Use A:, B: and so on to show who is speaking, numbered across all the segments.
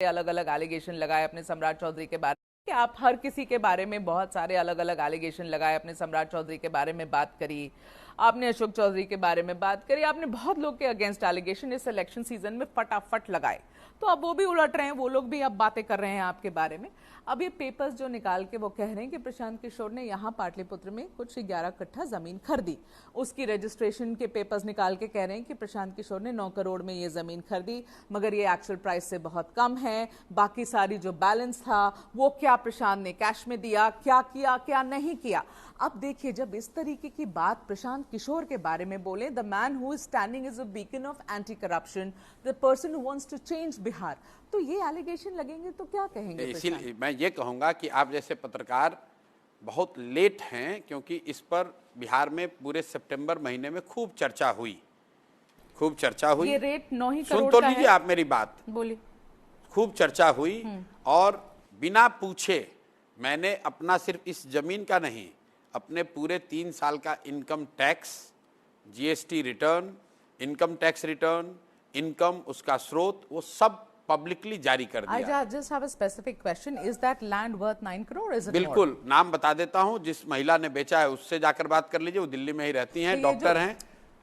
A: अलग अलग एलिगेशन लगाए अपने सम्राट चौधरी के बारे में, कि आप हर किसी के बारे में बहुत सारे अलग अलग एलिगेशन लगाए, अपने सम्राट चौधरी के बारे में बात करी, आपने अशोक चौधरी के बारे में बात करी, आपने बहुत लोग के अगेंस्ट एलिगेशन इस इलेक्शन सीजन में फटाफट लगाए। तो अब वो भी उलट रहे हैं, वो लोग भी अब बातें कर रहे हैं आपके बारे में। अब ये पेपर्स जो निकाल के वो कह रहे हैं कि प्रशांत किशोर ने यहाँ पाटलिपुत्र में कुछ 11 कट्ठा जमीन खरीदी, उसकी रजिस्ट्रेशन के पेपर्स निकाल के कह रहे हैं कि प्रशांत किशोर ने 9 करोड़ में ये जमीन खरीदी, मगर ये एक्चुअल प्राइस से बहुत कम है। बाकी सारी जो बैलेंस था वो क्या प्रशांत ने कैश में दिया, क्या किया क्या नहीं किया। अब देखिए, जब इस तरीके की बात प्रशांत किशोर के बारे में बोले, the man who is standing is a beacon of anti corruption, the person who wants to change Bihar, तो ये एलिगेशन लगेंगे तो क्या कहेंगे?
B: इसीलिए मैं ये कहूंगा कि आप जैसे पत्रकार बहुत लेट हैं, क्योंकि इस पर बिहार में पूरे सितंबर महीने में खूब चर्चा हुई।
A: ये रेट 9 ही करोड़
B: सुन तो
A: का
B: लीजिए
A: है।
B: आप मेरी बात,
A: बोलिए।
B: खूब चर्चा हुई और बिना पूछे मैंने अपना सिर्फ इस जमीन का नहीं, अपने पूरे 3 साल का income tax, GST return, income tax return, income, उसका स्रोत, वो सब पब्लिकली जारी कर दिया।
A: I just have a specific question. Is that land worth 9 crore? Is it
B: बिल्कुल,
A: more?
B: नाम बता देता हूं, जिस महिला ने बेचा है उससे जाकर बात कर लीजिए, वो दिल्ली में ही रहती हैं, डॉक्टर हैं,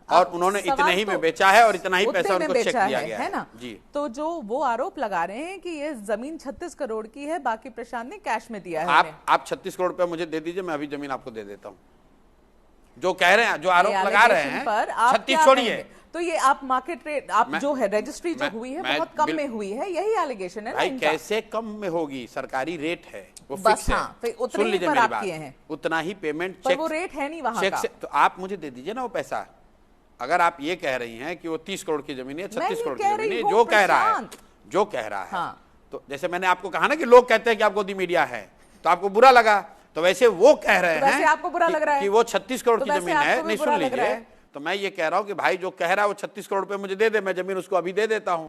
B: और उन्होंने इतने ही में बेचा है और इतना ही पैसा उनको चेक दिया गया
A: है ना
B: जी।
A: तो जो वो आरोप लगा रहे हैं कि ये जमीन 36 करोड़ की है, बाकी प्रशांत ने कैश में दिया है।
B: आप 36 करोड़ रुपए मुझे दे दीजिए, मैं अभी जमीन आपको दे देता हूँ। जो कह रहे हैं, जो आरोप लगा रहे हैं, 36 छोड़िए,
A: तो ये आप मार्केट रेट, आप जो है रजिस्ट्री जो हुई है बहुत कम में हुई है, यही एलिगेशन है ना
B: भाई?
A: इनका।
B: कैसे कम में होगी? सरकारी रेट है, वो
A: बस
B: फिक्स है।
A: हाँ, उतने
B: सुन
A: ही
B: लीजिए
A: पर
B: मेरी
A: आप
B: बात,
A: किए हैं।
B: उतना ही पेमेंट
A: पर
B: चेक,
A: वो रेट है नहीं वहां
B: चेक
A: का।
B: से, तो आप मुझे दे दीजिए ना वो पैसा। अगर आप ये कह रही हैं कि वो 30 करोड़ की जमीन है, 36 करोड़ की जमीन है, जो कह रहा है,
A: हाँ।
B: तो जैसे मैंने आपको कहा ना कि लोग कहते हैं कि आप गोदी मीडिया है, तो आपको बुरा लगा, तो वैसे वो कह रहे हैं
A: आपको बुरा लग रहा है
B: कि वो 36 करोड़ की जमीन है। नहीं, सुन
A: लीजिए,
B: तो मैं ये कह रहा हूं कि भाई जो कह रहा है वो 36 करोड़ रुपए मुझे दे दे, मैं जमीन उसको अभी दे देता हूं।